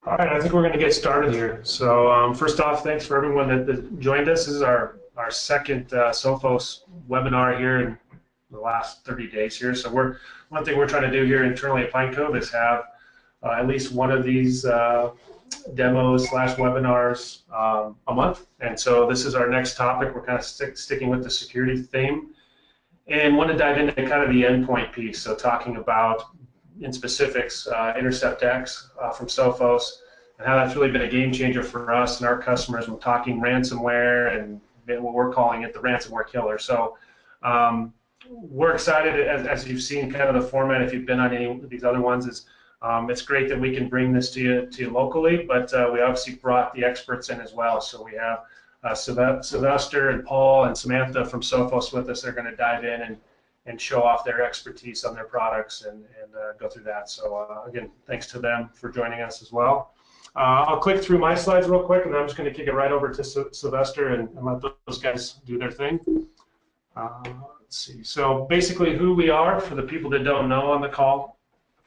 All right, I think we're going to get started here. So first off, thanks for everyone that joined us. This is our second Sophos webinar here in the last 30 days here. So one thing we're trying to do here internally at Pine Cove is have at least one of these demos / webinars a month. And so this is our next topic. We're kind of sticking with the security theme and want to dive into kind of the endpoint piece. So talking about in specifics, Intercept X from Sophos, and how that's really been a game changer for us and our customers. We're talking ransomware and what we're calling it the ransomware killer. So we're excited, as you've seen kind of the format, if you've been on any of these other ones, is it's great that we can bring this to you locally, but we obviously brought the experts in as well. So we have Sylvester and Paul and Samantha from Sophos with us. They're going to dive in and show off their expertise on their products and go through that. So again, thanks to them for joining us as well. I'll click through my slides real quick, and then I'm just going to kick it right over to Sylvester and let those guys do their thing. Let's see. So basically who we are, for the people that don't know on the call.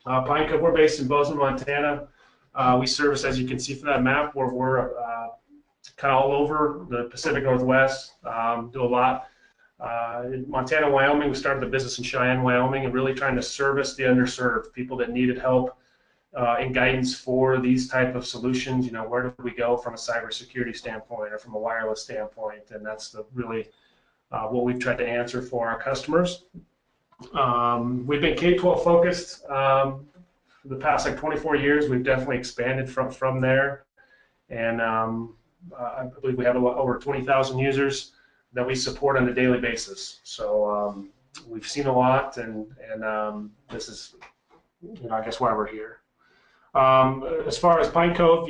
Pine Cove, we're based in Bozeman, Montana. We service, as you can see from that map, we're kind of all over the Pacific Northwest, do a lot. In Montana, Wyoming, we started the business in Cheyenne, Wyoming, and really trying to service the underserved, people that needed help and guidance for these type of solutions. You know, where do we go from a cybersecurity standpoint or from a wireless standpoint? And that's really what we've tried to answer for our customers. We've been K-12 focused for the past 24 years. We've definitely expanded from there, and I believe we have over 20,000 users that we support on a daily basis. So we've seen a lot, and this is, I guess why we're here. As far as Pine Cove,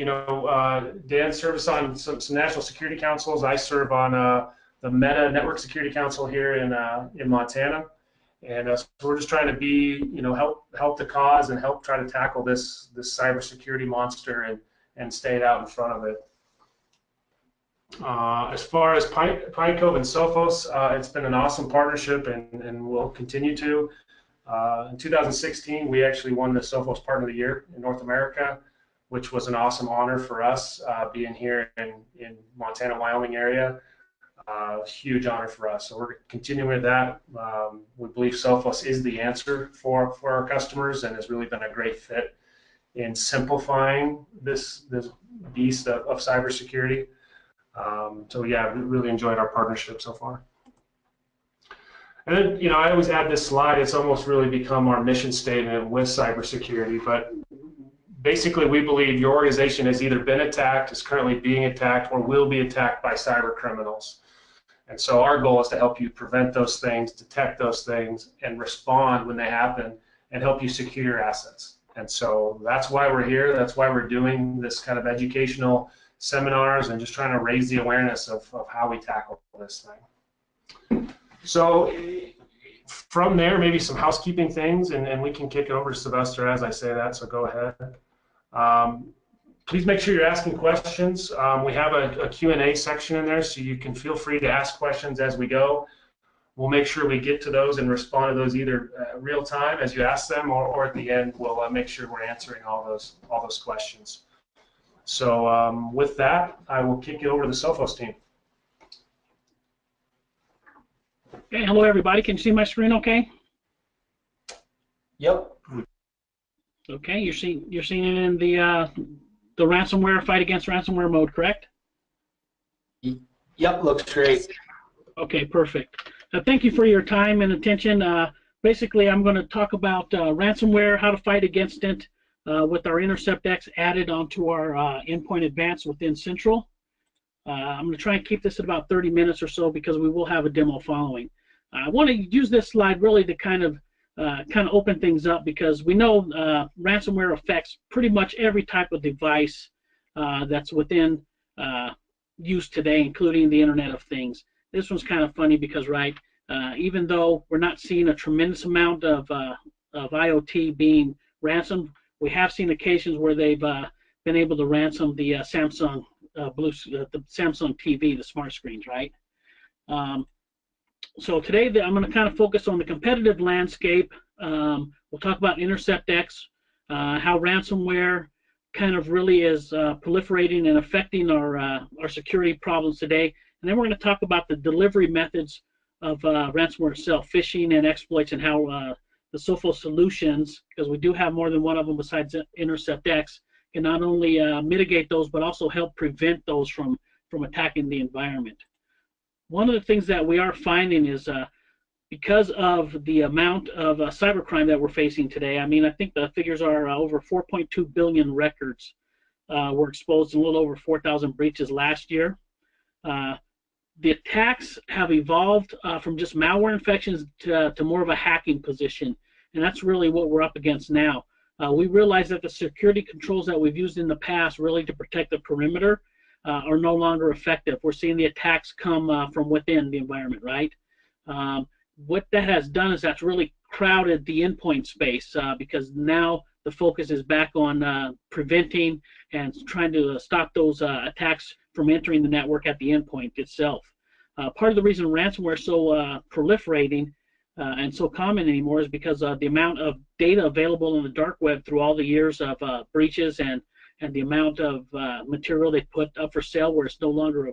Dan serves on some national security councils. I serve on the Meta Network Security Council here in Montana, and so we're just trying to be, help the cause and help try to tackle this cybersecurity monster and stay out in front of it. As far as Pine Cove and Sophos, it's been an awesome partnership and will continue to. In 2016, we actually won the Sophos Partner of the Year in North America, which was an awesome honor for us, being here in Montana, Wyoming area. Huge honor for us. So we're continuing with that. We believe Sophos is the answer for our customers and has really been a great fit in simplifying this beast of cybersecurity. So yeah, we really enjoyed our partnership so far. And then, I always add this slide. It's almost really become our mission statement with cybersecurity. But basically, we believe your organization has either been attacked, is currently being attacked, or will be attacked by cyber criminals. And so our goal is to help you prevent those things, detect those things, and respond when they happen, and help you secure your assets. And so that's why we're here. That's why we're doing this kind of educational seminars and just trying to raise the awareness of how we tackle this thing. So from there, maybe some housekeeping things, and we can kick it over to Sylvester as I say that, so go ahead. Please make sure you're asking questions. We have a Q&A section in there, so you can feel free to ask questions as we go. We'll make sure we get to those and respond to those either real time as you ask them, or at the end we'll make sure we're answering all those questions. So with that, I will kick it over to the Sophos team. Okay, hello everybody. Can you see my screen okay? Yep. Okay, you're seeing it in the ransomware fight against ransomware mode, correct? Yep, looks great. Okay, perfect. Thank you for your time and attention. Basically, I'm going to talk about ransomware, how to fight against it, with our Intercept X added onto our Endpoint Advanced within Central. I'm going to try and keep this at about 30 minutes or so because we will have a demo following. I want to use this slide really to kind of open things up, because we know ransomware affects pretty much every type of device that's within use today, including the Internet of Things. This one's kind of funny because, even though we're not seeing a tremendous amount of IoT being ransomed, we have seen occasions where they've been able to ransom the Samsung the Samsung TV, the smart screens, right? So today I'm going to kind of focus on the competitive landscape. We'll talk about Intercept X, how ransomware kind of really is proliferating and affecting our security problems today. And then we're going to talk about the delivery methods of ransomware itself, phishing and exploits, and how the Sophos solutions, because we do have more than one of them besides Intercept X, can not only mitigate those but also help prevent those from attacking the environment. One of the things that we are finding is because of the amount of cybercrime that we're facing today, I mean, I think the figures are over 4.2 billion records were exposed and a little over 4,000 breaches last year. The attacks have evolved from just malware infections to more of a hacking position, and that's really what we're up against now. We realize that the security controls that we've used in the past really to protect the perimeter are no longer effective. We're seeing the attacks come from within the environment, right? What that has done is that's really crowded the endpoint space because now the focus is back on preventing and trying to stop those attacks from entering the network at the endpoint itself. Part of the reason ransomware is so proliferating and so common anymore is because the amount of data available in the dark web through all the years of breaches and the amount of material they put up for sale where it's no longer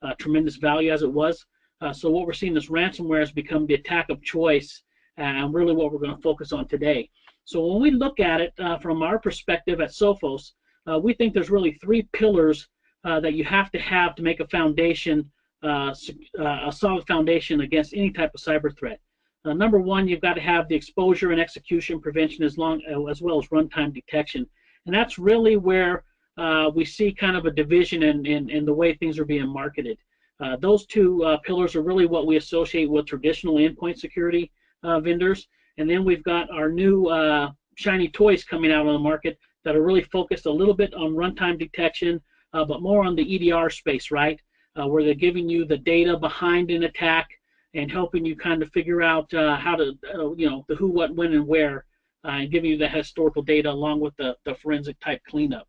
of tremendous value as it was. So what we're seeing is ransomware has become the attack of choice and really what we're going to focus on today. So when we look at it from our perspective at Sophos, we think there's really three pillars that you have to make a foundation, a solid foundation against any type of cyber threat. Number one, you've got to have the exposure and execution prevention as well as runtime detection. And that's really where we see kind of a division in the way things are being marketed. Those two pillars are really what we associate with traditional endpoint security vendors. And then we've got our new shiny toys coming out on the market that are really focused a little bit on runtime detection, but more on the EDR space, right? Where they're giving you the data behind an attack and helping you kind of figure out how to, the who, what, when, and where, and giving you the historical data along with the forensic type cleanup.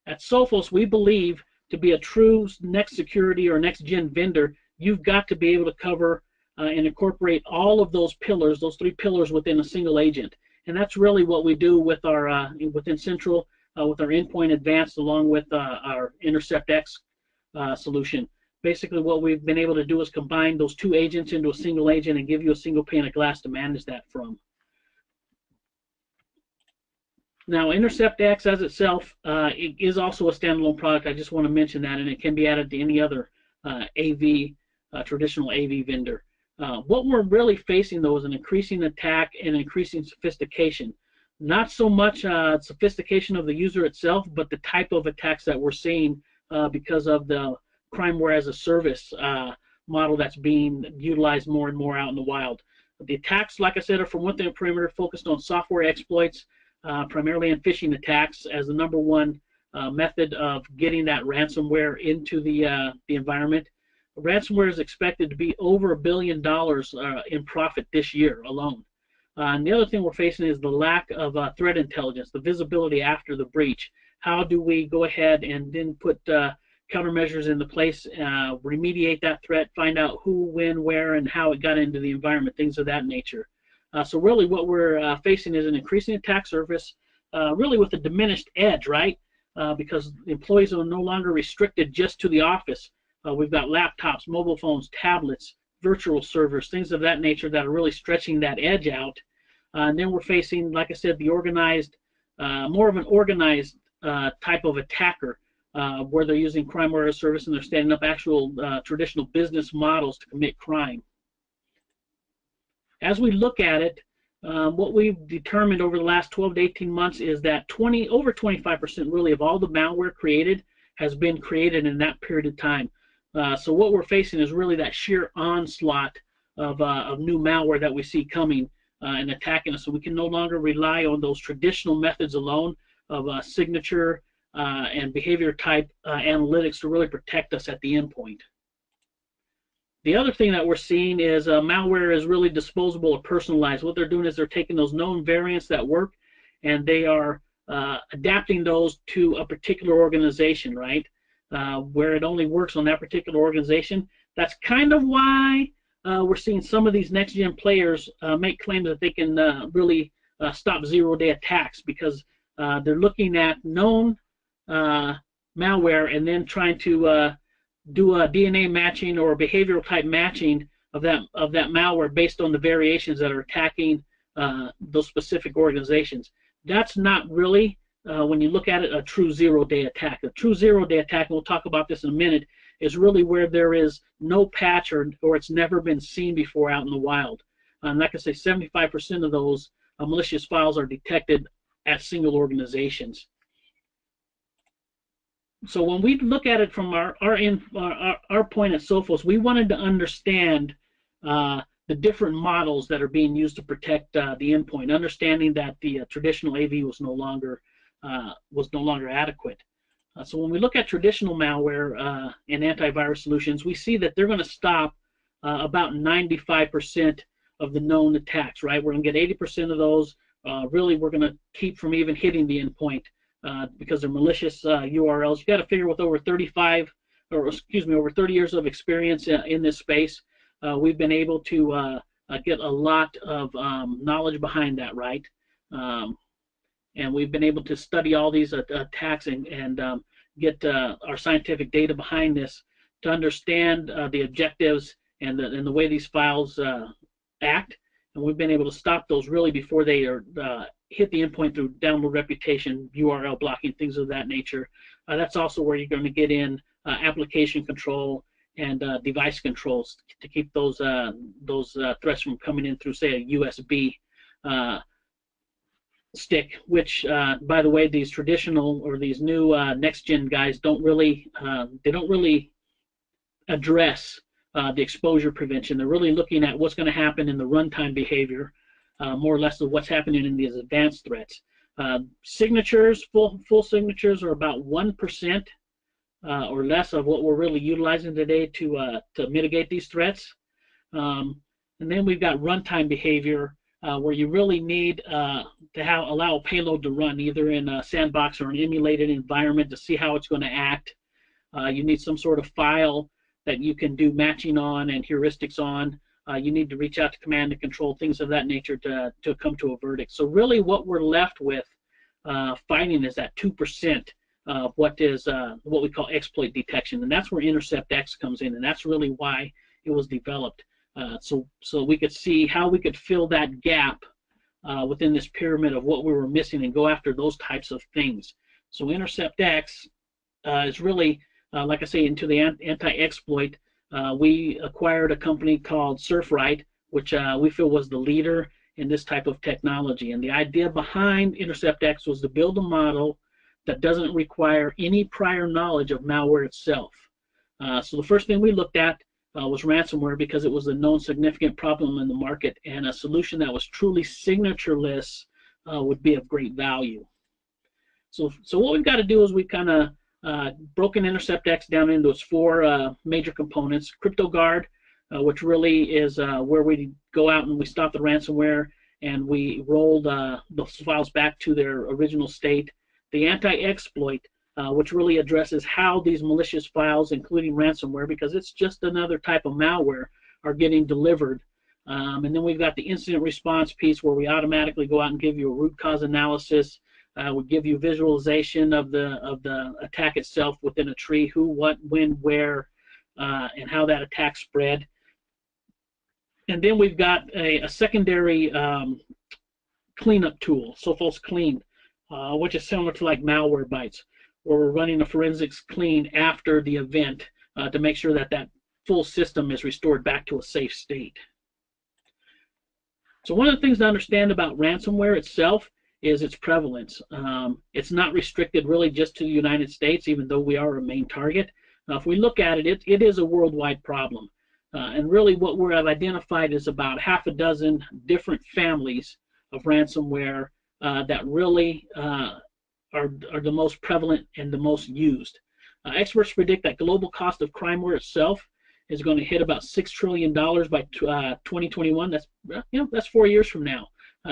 At Sophos, we believe to be a true next security or next gen vendor, you've got to be able to cover and incorporate all of those pillars, those three pillars within a single agent. And that's really what we do with our within Central, with our Endpoint Advanced, along with our Intercept X solution. Basically, what we've been able to do is combine those two agents into a single agent and give you a single pane of glass to manage that from. Now, Intercept X as itself it is also a standalone product. I just want to mention that, and it can be added to any other traditional AV vendor. What we're really facing, though, is an increasing attack and increasing sophistication. Not so much sophistication of the user itself, but the type of attacks that we're seeing because of the crimeware as a service model that's being utilized more and more out in the wild. The attacks, like I said, are from within the perimeter, focused on software exploits, primarily in phishing attacks as the number one method of getting that ransomware into the environment. Ransomware is expected to be over $1 billion in profit this year alone. And the other thing we're facing is the lack of threat intelligence, the visibility after the breach. How do we go ahead and then put countermeasures into place, remediate that threat, find out who, when, where, and how it got into the environment, things of that nature. So really what we're facing is an increasing attack surface, really with a diminished edge, right? Because employees are no longer restricted just to the office. We've got laptops, mobile phones, tablets, virtual servers, things of that nature that are really stretching that edge out. And then we're facing, like I said, the organized, more of an organized type of attacker, where they're using crimeware as a service and they're standing up actual traditional business models to commit crime. As we look at it, what we've determined over the last 12 to 18 months is that over 25% really of all the malware created has been created in that period of time. So what we're facing is really that sheer onslaught of new malware that we see coming and attacking us. So we can no longer rely on those traditional methods alone of signature and behavior type analytics to really protect us at the endpoint. The other thing that we're seeing is malware is really disposable or personalized. What they're doing is they're taking those known variants that work and they are adapting those to a particular organization, right? Where it only works on that particular organization. That's kind of why we're seeing some of these next-gen players make claims that they can really stop zero-day attacks, because they're looking at known malware and then trying to do a DNA matching or behavioral type matching of that malware based on the variations that are attacking those specific organizations. That's not really, when you look at it, a true zero-day attack. A true zero-day attack, and we'll talk about this in a minute, is really where there is no patch or it's never been seen before out in the wild. And like I say, 75% of those malicious files are detected at single organizations. So when we look at it from our point at Sophos, we wanted to understand the different models that are being used to protect the endpoint, understanding that the traditional AV was no longer adequate. So when we look at traditional malware and antivirus solutions, we see that they're going to stop about 95% of the known attacks. Right, we're going to get 80% of those. Really, we're going to keep from even hitting the endpoint because they're malicious URLs. You got to figure with over 30 years of experience in this space, we've been able to get a lot of knowledge behind that, right? And we've been able to study all these attacks and get our scientific data behind this to understand the objectives and the way these files act. And we've been able to stop those really before they are hit the endpoint through download reputation, URL blocking, things of that nature. That's also where you're going to get in application control and device controls to keep those threats from coming in through, say, a USB stick, which, by the way, these traditional or these new next-gen guys don't really address the exposure prevention. They're really looking at what's going to happen in the runtime behavior, more or less of what's happening in these advanced threats. Signatures, full signatures, are about 1% or less of what we're really utilizing today to mitigate these threats. And then we've got runtime behavior, where you really need to allow a payload to run either in a sandbox or an emulated environment to see how it's going to act. You need some sort of file that you can do matching on and heuristics on. You need to reach out to command and control, things of that nature to come to a verdict. So really what we're left with finding is that 2% of what we call exploit detection. And that's where Intercept X comes in, and that's really why it was developed. So we could see how we could fill that gap within this pyramid of what we were missing and go after those types of things. So Intercept X is really, like I say, into the anti-exploit. We acquired a company called Surfright, which we feel was the leader in this type of technology. And the idea behind Intercept X was to build a model that doesn't require any prior knowledge of malware itself. So the first thing we looked at was ransomware, because it was a known significant problem in the market, and a solution that was truly signatureless would be of great value. So what we've got to do is we've kind of broken Intercept X down into its 4 major components. CryptoGuard, which really is where we go out and we stop the ransomware and we roll the files back to their original state. The anti-exploit, which really addresses how these malicious files, including ransomware, because it's just another type of malware, are getting delivered. And then we've got the incident response piece, where we automatically go out and give you a root cause analysis. We give you visualization of the attack itself within a tree, who, what, when, where, and how that attack spread. And then we've got a secondary cleanup tool, Sophos Clean, which is similar to like Malwarebytes, where we're running a forensics clean after the event to make sure that that full system is restored back to a safe state. So one of the things to understand about ransomware itself is its prevalence. It's not restricted really just to the United States, even though we are a main target. If we look at it, it is a worldwide problem. And really what we have identified is about 6 different families of ransomware that really are the most prevalent and the most used. Experts predict that global cost of crimeware itself is going to hit about $6 trillion by 2021. That's 4 years from now.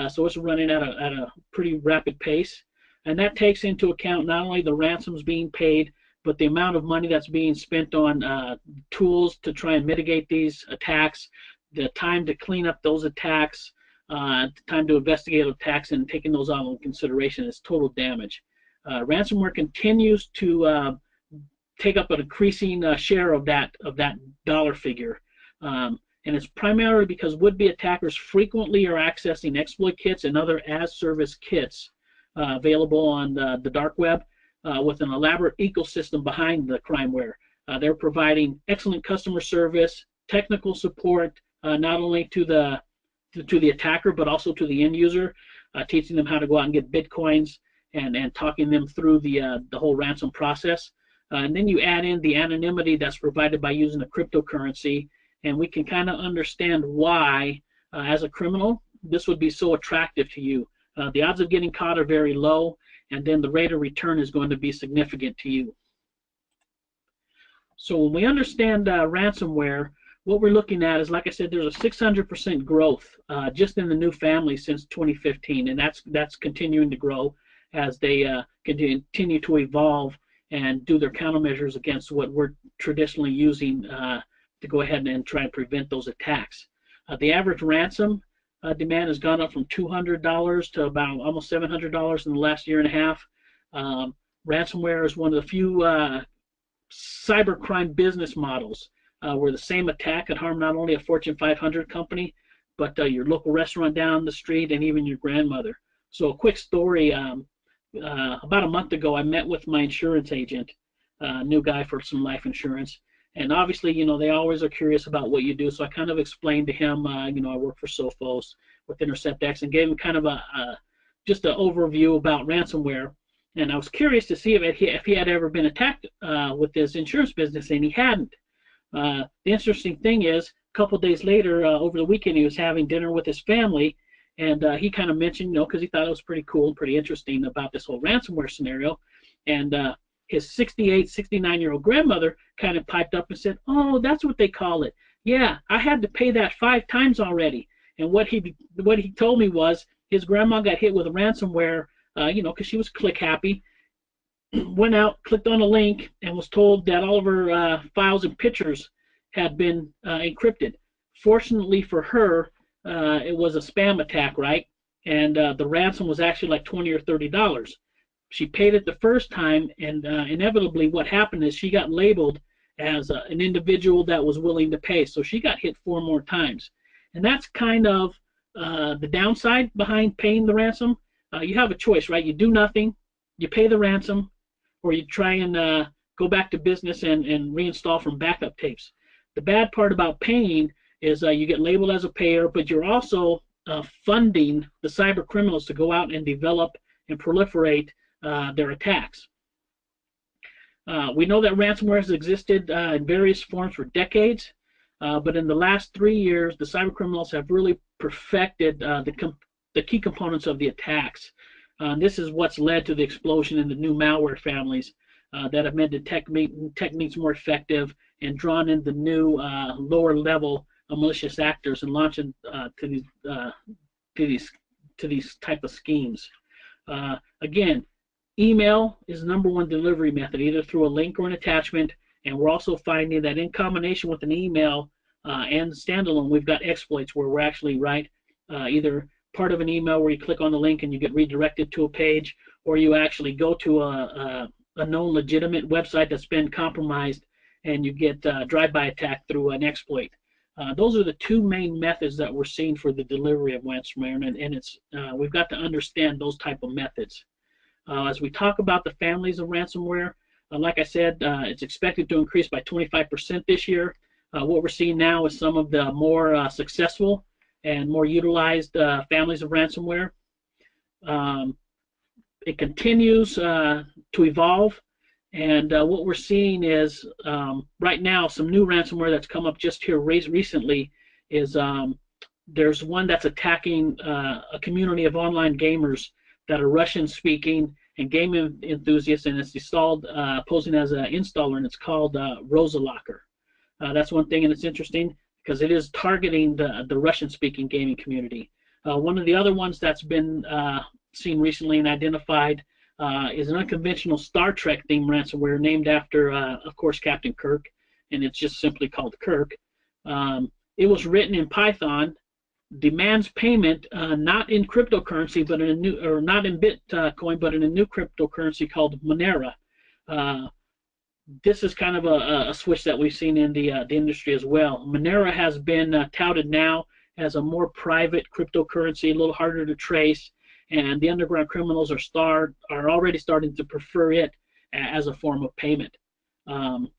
So it's running at a pretty rapid pace, and that takes into account not only the ransoms being paid, but the amount of money that's being spent on tools to try and mitigate these attacks, the time to clean up those attacks, time to investigate attacks and taking those out into consideration is total damage. Ransomware continues to take up an increasing share of that dollar figure. And it's primarily because would-be attackers frequently are accessing exploit kits and other as-service kits available on the dark web with an elaborate ecosystem behind the crimeware. They're providing excellent customer service, technical support, not only to the attacker but also to the end user, teaching them how to go out and get bitcoins and talking them through the whole ransom process. And then you add in the anonymity that's provided by using a cryptocurrency, and we can kind of understand why, as a criminal, this would be so attractive to you. The odds of getting caught are very low, and then the rate of return is going to be significant to you. So when we understand ransomware, what we're looking at is, like I said, there's a 600% growth just in the new family since 2015, and that's continuing to grow as they continue to evolve and do their countermeasures against what we're traditionally using to go ahead and try and prevent those attacks. The average ransom demand has gone up from $200 to about almost $700 in the last year and a half. Ransomware is one of the few cybercrime business models where the same attack could harm not only a Fortune 500 company, but your local restaurant down the street and even your grandmother. So a quick story, about a month ago I met with my insurance agent, new guy for some life insurance. And obviously, you know, they always are curious about what you do. So I kind of explained to him, you know, I work for Sophos with Intercept X, and gave him kind of just an overview about ransomware. And I was curious to see if he had ever been attacked with his insurance business, and he hadn't. The interesting thing is, a couple of days later, over the weekend, he was having dinner with his family, and he kind of mentioned, you know, because he thought it was pretty cool and pretty interesting about this whole ransomware scenario. And his 68, 69-year-old grandmother kind of piped up and said, "Oh, that's what they call it. Yeah, I had to pay that 5 times already." And what he told me was his grandma got hit with a ransomware, you know, because she was click happy, went out, clicked on a link, and was told that all of her files and pictures had been encrypted. Fortunately for her, it was a spam attack, right? And the ransom was actually like $20 or $30. She paid it the first time, and inevitably what happened is she got labeled as an individual that was willing to pay. So she got hit 4 more times. And that's kind of the downside behind paying the ransom. You have a choice, right? You do nothing, you pay the ransom, or you try and go back to business and reinstall from backup tapes. The bad part about paying is you get labeled as a payer, but you're also funding the cyber criminals to go out and develop and proliferate their attacks. We know that ransomware has existed in various forms for decades, but in the last 3 years, the cyber criminals have really perfected the key components of the attacks. This is what's led to the explosion in the new malware families that have made the techniques more effective and drawn in the new lower level of malicious actors and launching to these type of schemes. Again, email is the #1 delivery method, either through a link or an attachment, and we're also finding that in combination with an email and standalone, we've got exploits where we're actually either part of an email where you click on the link and you get redirected to a page, or you actually go to a known legitimate website that's been compromised and you get drive-by attack through an exploit. Those are the 2 main methods that we're seeing for the delivery of ransomware, and it's we've got to understand those type of methods. As we talk about the families of ransomware, like I said, it's expected to increase by 25% this year. What we're seeing now is some of the more successful and more utilized families of ransomware. It continues to evolve, and what we're seeing is right now some new ransomware that's come up just here recently is there's one that's attacking a community of online gamers that are Russian-speaking and game enthusiasts, and it's installed posing as an installer, and it's called Rosalocker. That's one thing, and it's interesting because it is targeting the Russian-speaking gaming community. One of the other ones that's been seen recently and identified is an unconventional Star Trek themed ransomware named after, of course, Captain Kirk, and it's just simply called Kirk. It was written in Python, demands payment not in cryptocurrency, but in a new, or not in Bitcoin, but in a new cryptocurrency called Monero. This is kind of a switch that we've seen in the industry as well. Monero has been touted now as a more private cryptocurrency, a little harder to trace, and the underground criminals are already starting to prefer it as a form of payment. And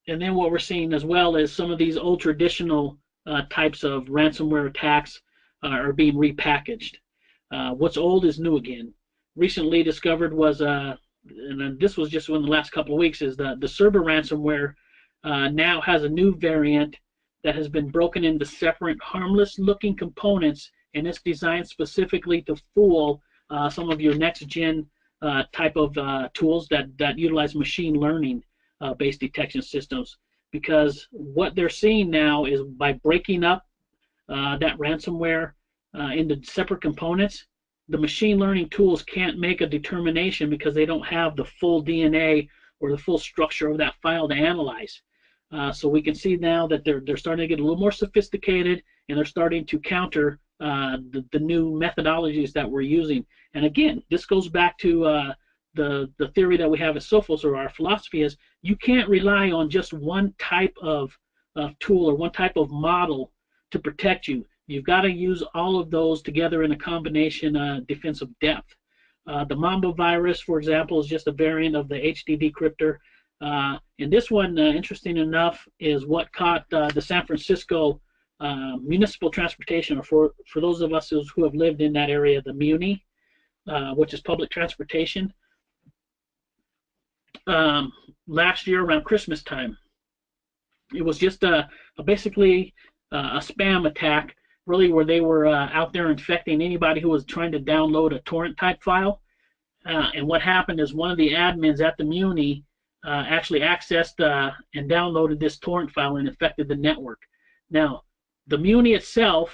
then what we're seeing as well is some of these old traditional types of ransomware attacks are being repackaged. What's old is new again. Recently discovered was, and this was just in the last couple of weeks, is the server ransomware now has a new variant that has been broken into separate harmless-looking components, and it's designed specifically to fool some of your next-gen type of tools that utilize machine learning based detection systems. Because what they're seeing now is by breaking up that ransomware into separate components, the machine learning tools can't make a determination because they don't have the full DNA or the full structure of that file to analyze. So we can see now that they're starting to get a little more sophisticated, and they're starting to counter the new methodologies that we're using. And again, this goes back to the theory that we have at Sophos, or our philosophy is you can't rely on just one type of tool or one type of model to protect you. You've got to use all of those together in a combination defensive depth. The Mamba virus, for example, is just a variant of the HD decryptor. And this one, interesting enough, is what caught the San Francisco municipal transportation, or for those of us who have lived in that area, the Muni, which is public transportation, last year around Christmas time. It was just basically a spam attack, really, where they were out there infecting anybody who was trying to download a torrent type file. And what happened is one of the admins at the Muni actually accessed and downloaded this torrent file and infected the network. Now, the Muni itself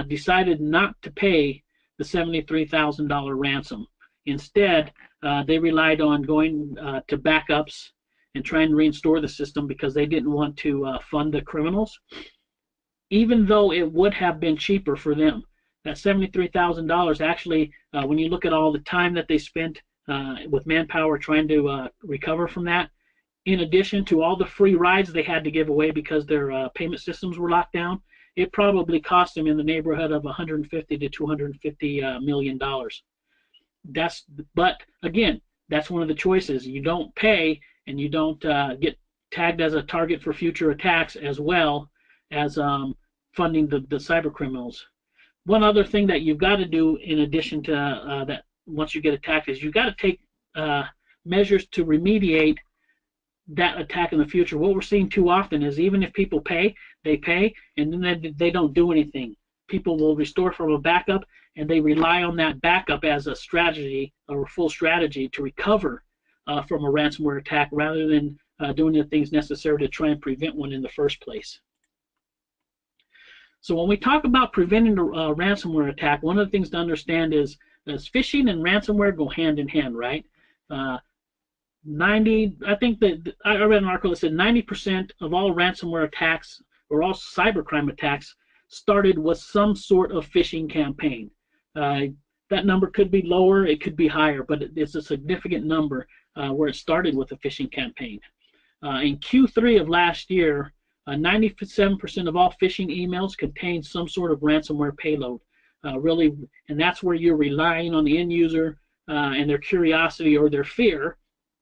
decided not to pay the $73,000 ransom. Instead, they relied on going to backups and trying to restore the system because they didn't want to fund the criminals, even though it would have been cheaper for them. That $73,000 actually, when you look at all the time that they spent with manpower trying to recover from that, in addition to all the free rides they had to give away because their payment systems were locked down, it probably cost them in the neighborhood of $150 to $250 million. But again, that's one of the choices. You don't pay, and you don't get tagged as a target for future attacks, as well as funding the cyber criminals. One other thing that you've got to do in addition to that, once you get attacked, is you've got to take measures to remediate that attack in the future. What we're seeing too often is even if people pay, they pay, and then they don't do anything. People will restore from a backup, and they rely on that backup as a strategy or a full strategy to recover from a ransomware attack, rather than doing the things necessary to try and prevent one in the first place. So when we talk about preventing a ransomware attack, one of the things to understand is phishing and ransomware go hand in hand, right? I think that I read an article that said 90% of all ransomware attacks, or all cybercrime attacks, started with some sort of phishing campaign. That number could be lower, it could be higher, but it's a significant number where it started with a phishing campaign. In Q3 of last year, 97% of all phishing emails contain some sort of ransomware payload. Really, and that's where you're relying on the end user and their curiosity or their fear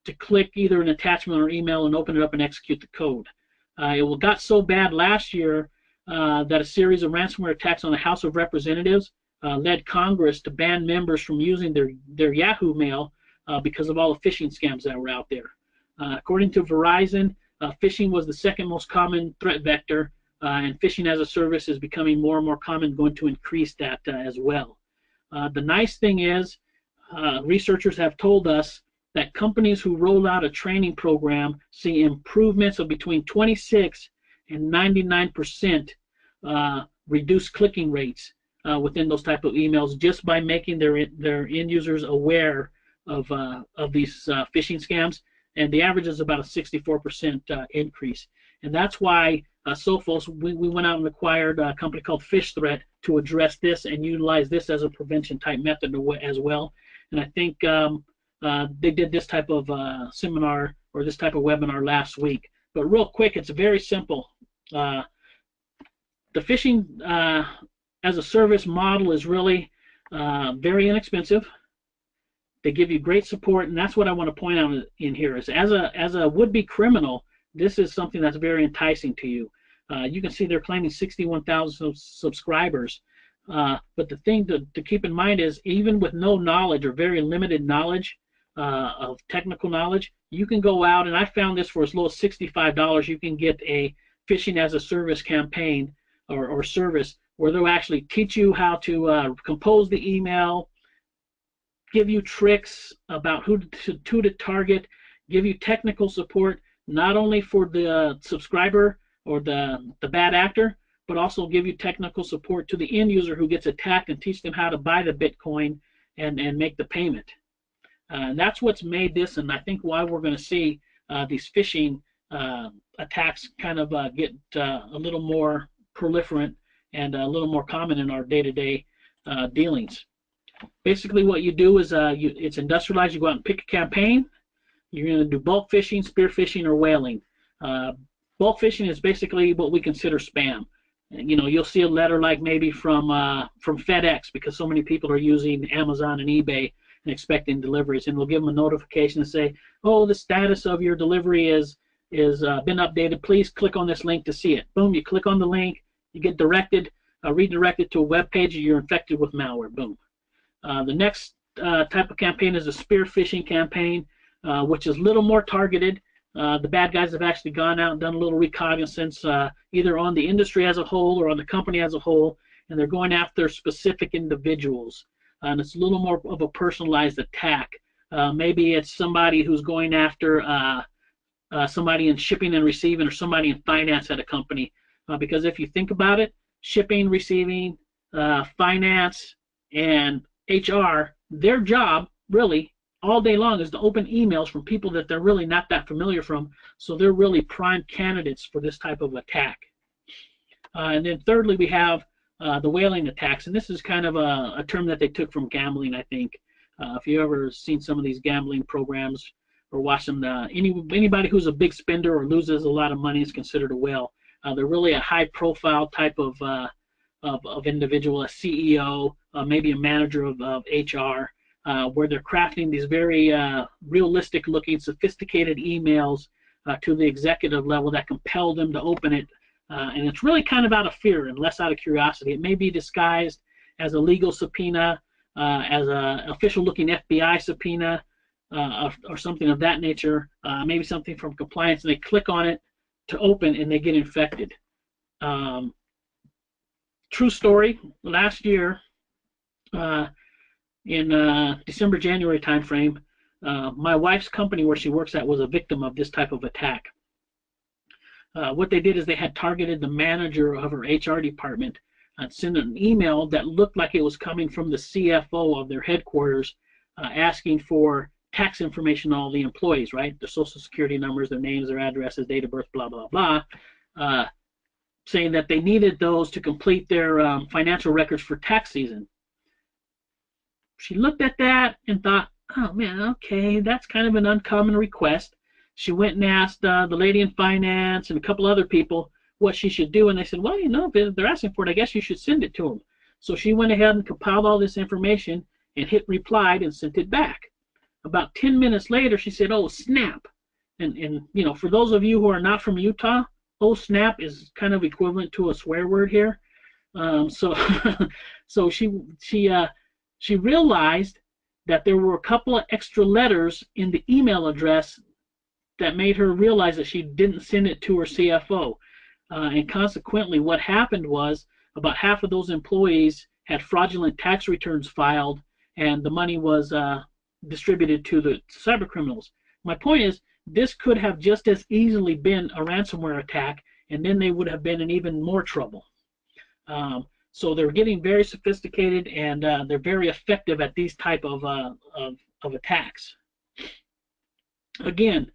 to click either an attachment or email and open it up and execute the code. It got so bad last year that a series of ransomware attacks on the House of Representatives led Congress to ban members from using their Yahoo mail because of all the phishing scams that were out there. According to Verizon, phishing was the second most common threat vector, and phishing as a service is becoming more and more common, going to increase that as well. The nice thing is, researchers have told us that companies who roll out a training program see improvements of between 26 and 99% reduced clicking rates within those type of emails, just by making their end users aware of these phishing scams. And the average is about a 64% increase. And that's why Sophos, we went out and acquired a company called PhishThreat to address this and utilize this as a prevention type method as well. And I think they did this type of seminar or this type of webinar last week. But real quick, it's very simple. The phishing as a service model is really very inexpensive. They give you great support, and that's what I want to point out in here is as a would-be criminal, this is something that's very enticing to you. You can see they're claiming 61,000 subscribers. But the thing to keep in mind is even with no knowledge or very limited knowledge of technical knowledge, you can go out, and I found this for as low as $65. You can get a phishing as a service campaign or service where they'll actually teach you how to compose the email, give you tricks about who to target, give you technical support, not only for the subscriber or the bad actor, but also give you technical support to the end user who gets attacked and teach them how to buy the Bitcoin and make the payment. And that's what's made this, and I think why we're going to see these phishing attacks kind of get a little more proliferant and a little more common in our day-to-day dealings. Basically what you do is it's industrialized. You go out and pick a campaign. You're going to do bulk phishing, spear phishing, or whaling. Bulk phishing is basically what we consider spam. You know, you'll see a letter like maybe from FedEx because so many people are using Amazon and eBay and expecting deliveries, and we'll give them a notification and say, oh, the status of your delivery is been updated. Please click on this link to see it. Boom, you click on the link, you get redirected to a web page, and you're infected with malware. Boom. The next type of campaign is a spear phishing campaign, which is a little more targeted. The bad guys have actually gone out and done a little reconnaissance either on the industry as a whole or on the company as a whole, and they're going after specific individuals. And it's a little more of a personalized attack. Maybe it's somebody who's going after somebody in shipping and receiving or somebody in finance at a company. Because if you think about it, shipping, receiving, finance, and HR, their job really all day long is to open emails from people that they're really not that familiar from, so they're really prime candidates for this type of attack. And then thirdly, we have the whaling attacks, and this is kind of a term that they took from gambling, I think. If you ever seen some of these gambling programs or watched them, anybody who's a big spender or loses a lot of money is considered a whale. They're really a high-profile type of individual, a CEO, maybe a manager of HR, where they're crafting these very realistic-looking, sophisticated emails to the executive level that compel them to open it. And it's really kind of out of fear and less out of curiosity. It may be disguised as a legal subpoena, as an official-looking FBI subpoena, or something of that nature, maybe something from compliance, and they click on it to open and they get infected. True story, last year in December, January timeframe, my wife's company where she works at was a victim of this type of attack. What they did is they had targeted the manager of her HR department and sent an email that looked like it was coming from the CFO of their headquarters, asking for tax information on all the employees, right? Their social security numbers, their names, their addresses, date of birth, blah, blah, blah, saying that they needed those to complete their financial records for tax season. She looked at that and thought, oh man, okay, that's kind of an uncommon request. She went and asked the lady in finance and a couple other people what she should do, and they said, well, you know, if they're asking for it, I guess you should send it to them. So she went ahead and compiled all this information and hit replied and sent it back. About 10 minutes later, she said, oh, snap. And you know, for those of you who are not from Utah, oh, snap is kind of equivalent to a swear word here. So she realized that there were a couple of extra letters in the email address that made her realize that she didn't send it to her CFO. And consequently, what happened was about half of those employees had fraudulent tax returns filed, and the money was distributed to the cyber criminals. My point is, this could have just as easily been a ransomware attack, and then they would have been in even more trouble. So they're getting very sophisticated, and they're very effective at these type of attacks. Again,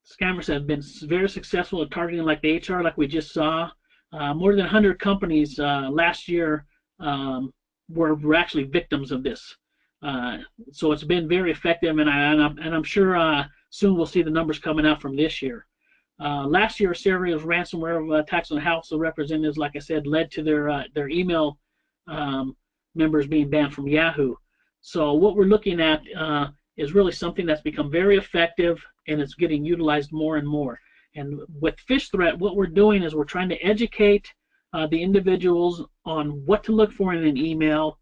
Scammers have been very successful at targeting like the HR, like we just saw. More than 100 companies last year were actually victims of this. So it's been very effective, and I'm sure soon we'll see the numbers coming out from this year. Last year, a series of ransomware attacks on the House of Representatives, like I said, led to their email members being banned from Yahoo. So what we're looking at is really something that's become very effective, and it's getting utilized more and more. And with Phish Threat, what we're doing is we're trying to educate the individuals on what to look for in an email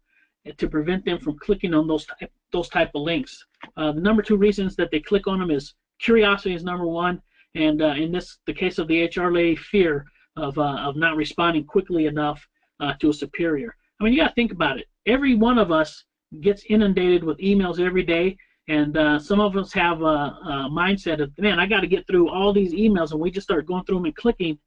to prevent them from clicking on those type of links. The number 2 reasons that they click on them is curiosity is number 1, and in the case of the HR lady, fear of not responding quickly enough to a superior. I mean, you got to think about it. Every one of us gets inundated with emails every day, and some of us have a mindset of, man, I got to get through all these emails, and we just start going through them and clicking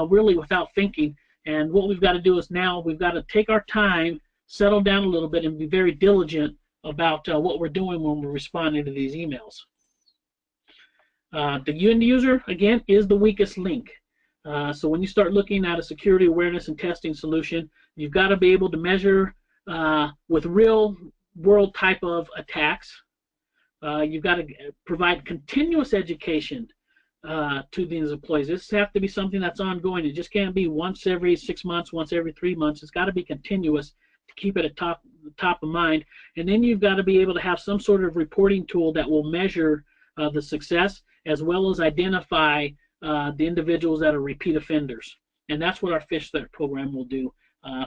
really without thinking. And what we've got to do is now we've got to take our time, settle down a little bit, and be very diligent about what we're doing when we're responding to these emails. The end user, again, is the weakest link. So when you start looking at a security awareness and testing solution, you've got to be able to measure with real world type of attacks. You've got to provide continuous education to these employees. This has to be something that's ongoing. It just can't be once every 6 months, once every 3 months. It's got to be continuous to keep it at top of mind. And then you've got to be able to have some sort of reporting tool that will measure the success, as well as identify the individuals that are repeat offenders. And that's what our Phish Threat program will do.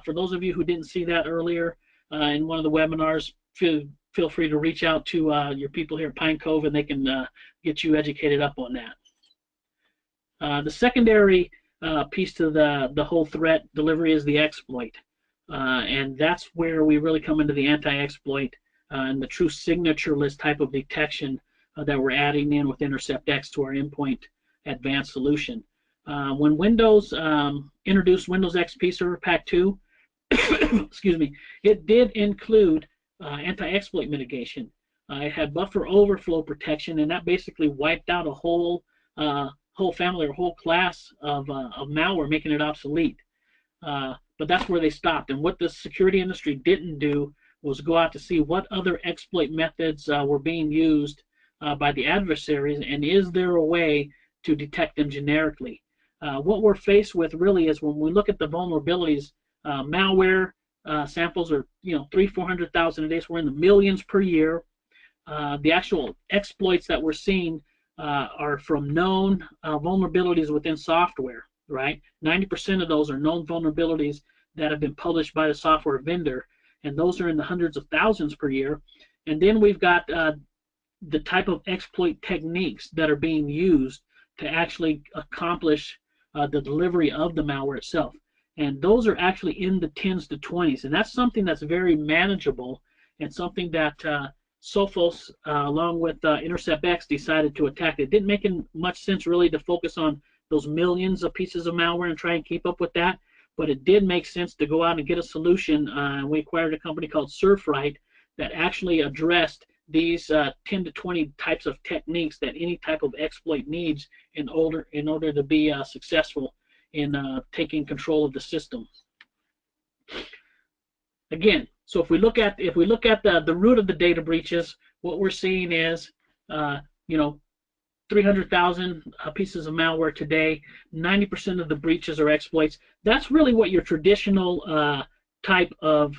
For those of you who didn't see that earlier in one of the webinars, feel free to reach out to your people here at Pine Cove, and they can get you educated up on that. The secondary piece to the whole threat delivery is the exploit. And that's where we really come into the anti-exploit and the true signatureless type of detection that we're adding in with Intercept X to our Endpoint Advanced solution. When Windows introduced Windows XP Server Pack 2, excuse me, it did include anti-exploit mitigation. It had buffer overflow protection, and that basically wiped out a whole family or whole class of malware, making it obsolete. But that's where they stopped. And what the security industry didn't do was go out to see what other exploit methods were being used by the adversaries, and is there a way to detect them generically. What we're faced with really is when we look at the vulnerabilities, malware samples are 300,000-400,000 a day, so we're in the millions per year. The actual exploits that we're seeing are from known vulnerabilities within software, right? 90% of those are known vulnerabilities that have been published by the software vendor, and those are in the hundreds of thousands per year. And then we've got the type of exploit techniques that are being used to actually accomplish the delivery of the malware itself. And those are actually in the 10s to 20s. And that's something that's very manageable, and something that Sophos, along with Intercept X, decided to attack. It didn't make much sense really to focus on those millions of pieces of malware and try and keep up with that. But it did make sense to go out and get a solution. We acquired a company called Surfright that actually addressed these 10 to 20 types of techniques that any type of exploit needs in order to be successful in taking control of the system. Again, so if we look at the root of the data breaches, what we're seeing is 300,000 pieces of malware today. 90% of the breaches are exploits. That's really what your traditional type of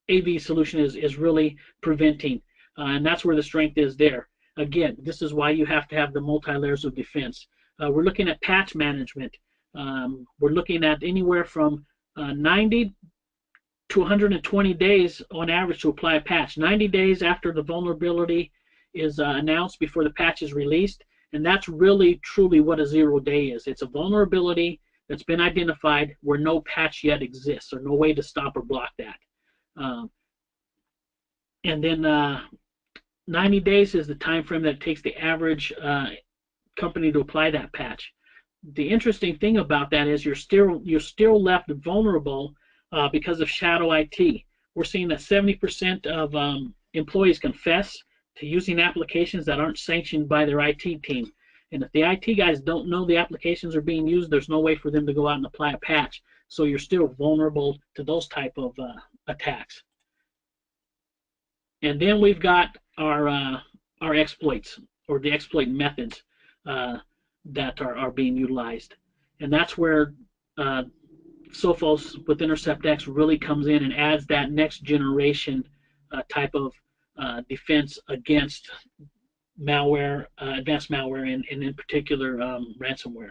AV solution is really preventing. And that's where the strength is there. Again, this is why you have to have the multi-layers of defense. We're looking at patch management. We're looking at anywhere from 90 to 120 days on average to apply a patch. 90 days after the vulnerability is announced, before the patch is released. And that's really, truly what a 0 day is. It's a vulnerability that's been identified where no patch yet exists, or no way to stop or block that. And then 90 days is the time frame that it takes the average company to apply that patch. The interesting thing about that is you're still left vulnerable because of shadow IT. We're seeing that 70% of employees confess to using applications that aren't sanctioned by their IT team. And if the IT guys don't know the applications are being used, there's no way for them to go out and apply a patch. So you're still vulnerable to those type of attacks. And then we've got our exploits, or the exploit methods that are being utilized. And that's where Sophos with Intercept X really comes in and adds that next generation type of defense against malware, advanced malware, and in particular ransomware.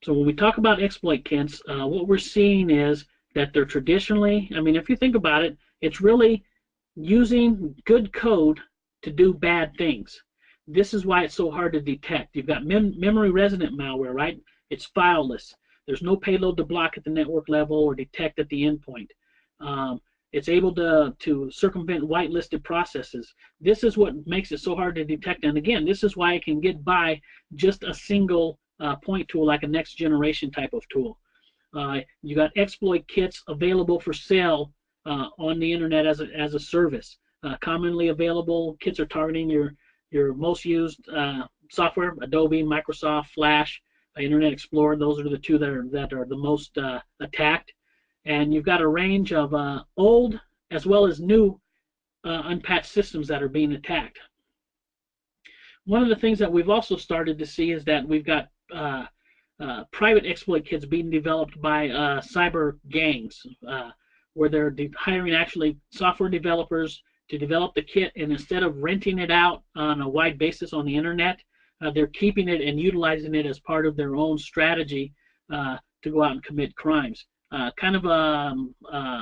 So when we talk about exploit kits, what we're seeing is that they're traditionally, I mean, if you think about it, it's really using good code to do bad things. This is why it's so hard to detect. You've got memory resident malware, right? It's fileless. There's no payload to block at the network level or detect at the endpoint. It's able to circumvent whitelisted processes. This is what makes it so hard to detect. And again, this is why it can get by just a single point tool, like a next generation type of tool. You got exploit kits available for sale on the internet as a service. Commonly available kits are targeting your most used software: Adobe, Microsoft, Flash, Internet Explorer. Those are the two that are the most attacked. And you've got a range of old as well as new unpatched systems that are being attacked. One of the things that we've also started to see is that we've got private exploit kits being developed by cyber gangs, where they're hiring actually software developers to develop the kit, and instead of renting it out on a wide basis on the internet, they're keeping it and utilizing it as part of their own strategy to go out and commit crimes. Kind of an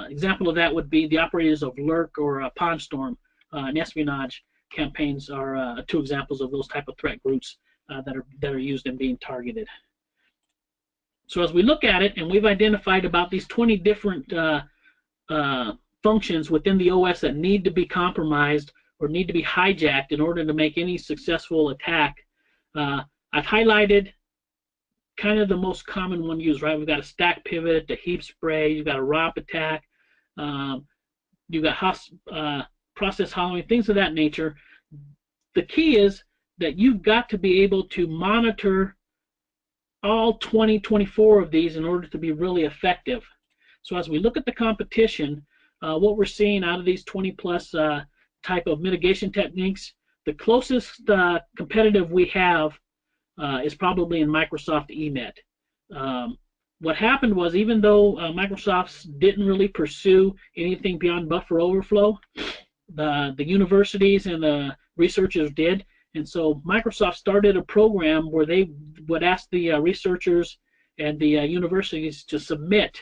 example of that would be the operators of Lurk or Pawnstorm, and espionage campaigns are two examples of those type of threat groups that are used in being targeted. So as we look at it, and we've identified about these 20 different functions within the OS that need to be compromised or need to be hijacked in order to make any successful attack, I've highlighted kind of the most common one used, right? We've got a stack pivot, a heap spray, you've got a ROP attack, you've got process hollowing, things of that nature. The key is that you've got to be able to monitor all 24 of these in order to be really effective. So as we look at the competition, what we're seeing out of these 20+ type of mitigation techniques, the closest competitive we have is probably in Microsoft EMET. What happened was, even though Microsoft didn't really pursue anything beyond buffer overflow, the universities and the researchers did, and so Microsoft started a program where they would ask the researchers and the universities to submit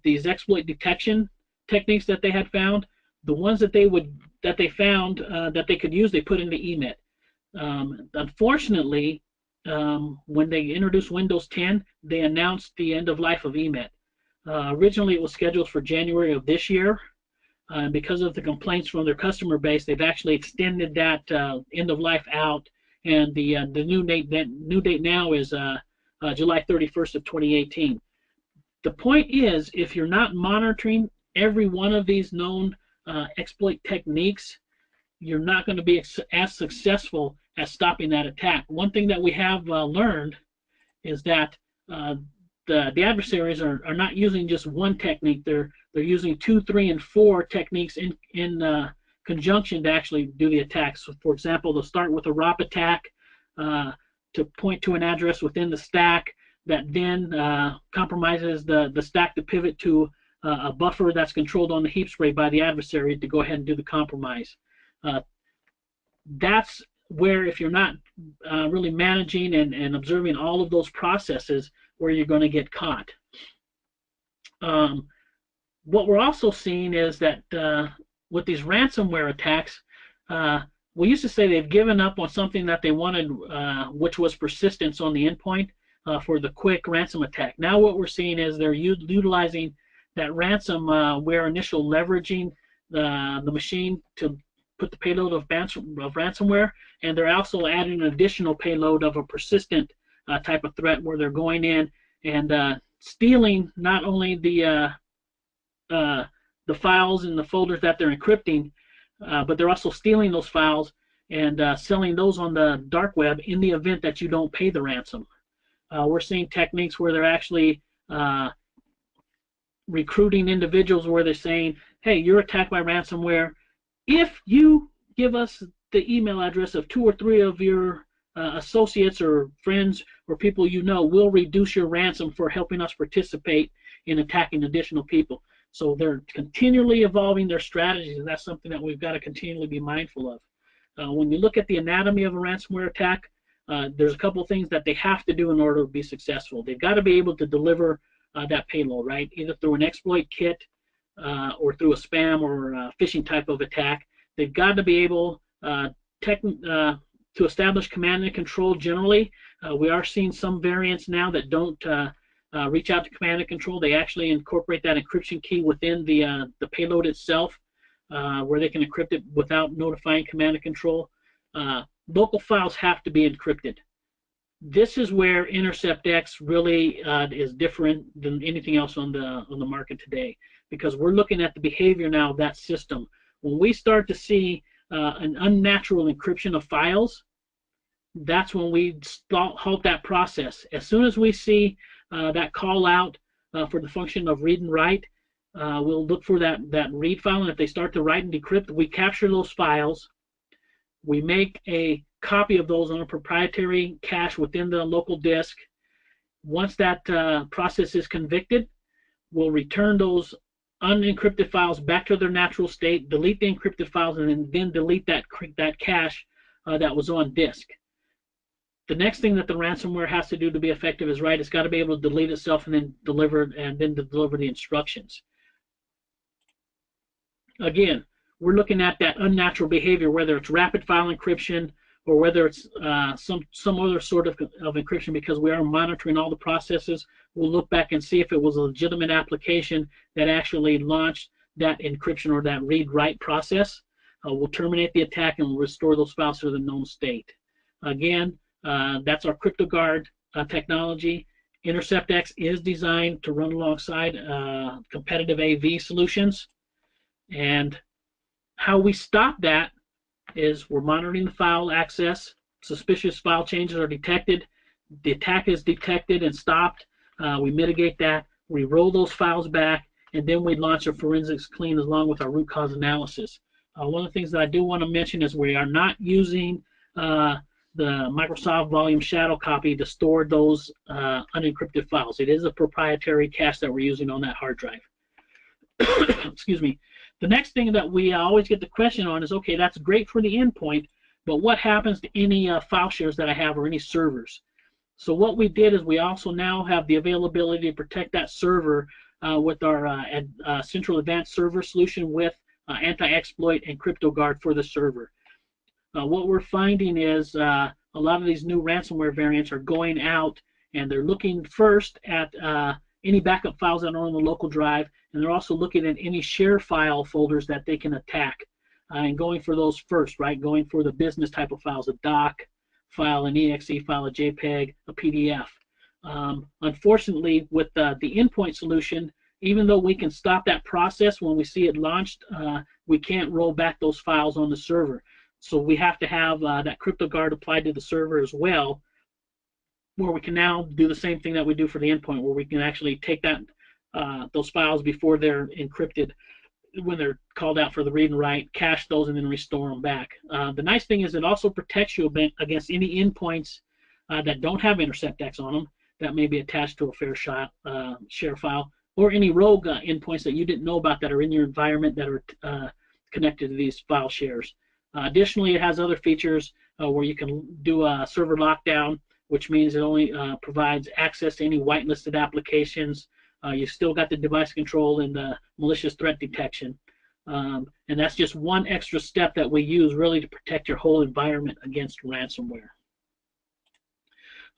these exploit detection techniques that they had found. The ones that they found that they could use, they put into EMET. Unfortunately, when they introduced Windows 10, they announced the end of life of EMET. Originally, it was scheduled for January of this year. Because of the complaints from their customer base, they've actually extended that end of life out, and the new date now is July 31st of 2018. The point is, if you're not monitoring every one of these known exploit techniques, you're not going to be as successful at stopping that attack. One thing that we have learned is that the adversaries are not using just one technique. They're using 2, 3, and 4 techniques in conjunction to actually do the attacks. So, for example, they'll start with a ROP attack to point to an address within the stack that then compromises the stack to pivot to a buffer that's controlled on the heap spray by the adversary to go ahead and do the compromise. That's where, if you're not really managing and observing all of those processes, where you're going to get caught. What we're also seeing is that with these ransomware attacks, we used to say they've given up on something that they wanted, which was persistence on the endpoint for the quick ransom attack. Now what we're seeing is they're utilizing that ransomware initial leveraging the machine to put the payload of ransomware, and they're also adding an additional payload of a persistent type of threat, where they're going in and stealing not only the files and the folders that they're encrypting, but they're also stealing those files and selling those on the dark web in the event that you don't pay the ransom. We're seeing techniques where they're actually recruiting individuals where they're saying, hey, you're attacked by ransomware. If you give us the email address of 2 or 3 of your associates or friends or people you know, we'll reduce your ransom for helping us participate in attacking additional people. So they're continually evolving their strategies, and that's something that we've got to continually be mindful of. When you look at the anatomy of a ransomware attack, there's a couple of things that they have to do in order to be successful. They've got to be able to deliver that payload, right? Either through an exploit kit or through a spam or phishing type of attack. They've got to be able to establish command and control generally. We are seeing some variants now that don't reach out to command and control. They actually incorporate that encryption key within the payload itself, where they can encrypt it without notifying command and control. Local files have to be encrypted. This is where Intercept X really is different than anything else on the market today, because we're looking at the behavior now of that system. When we start to see an unnatural encryption of files, that's when we halt that process. As soon as we see that call out for the function of read and write, we'll look for that read file, and if they start to write and decrypt, we capture those files. We make a copy of those on a proprietary cache within the local disk. Once that process is convicted, we'll return those unencrypted files back to their natural state, delete the encrypted files, and then delete that cache that was on disk. The next thing that the ransomware has to do to be effective is, right, it's got to be able to delete itself and then deliver the instructions. Again, we're looking at that unnatural behavior, whether it's rapid file encryption or whether it's some other sort of encryption, because we are monitoring all the processes. We'll look back and see if it was a legitimate application that actually launched that encryption or that read-write process. We'll terminate the attack and we'll restore those files to the known state. Again, that's our CryptoGuard technology. Intercept X is designed to run alongside competitive AV solutions. And how we stop that is we're monitoring the file access. Suspicious file changes are detected. The attack is detected and stopped. We mitigate that. We roll those files back, and then we launch a forensics clean along with our root cause analysis. One of the things that I do want to mention is we are not using the Microsoft Volume Shadow copy to store those unencrypted files. It is a proprietary cache that we're using on that hard drive. Excuse me. The next thing that we always get the question on is, okay, that's great for the endpoint, but what happens to any file shares that I have or any servers? So what we did is we also now have the availability to protect that server with our Central Advanced Server solution with anti-exploit and CryptoGuard for the server. What we're finding is a lot of these new ransomware variants are going out and they're looking first at any backup files that are on the local drive, and they're also looking at any share file folders that they can attack and going for those first, right? Going for the business type of files, a doc file, an exe file, a JPEG, a PDF. Unfortunately, with the endpoint solution, even though we can stop that process when we see it launched, we can't roll back those files on the server. So we have to have that CryptoGuard applied to the server as well, where we can now do the same thing that we do for the endpoint, where we can actually take that those files before they're encrypted, when they're called out for the read and write, cache those, and then restore them back. The nice thing is it also protects you against any endpoints that don't have Intercept X on them that may be attached to a fair share file, or any rogue endpoints that you didn't know about that are in your environment that are connected to these file shares. Additionally, it has other features where you can do a server lockdown, which means it only provides access to any whitelisted applications. You've still got the device control and the malicious threat detection. And that's just one extra step that we use really to protect your whole environment against ransomware.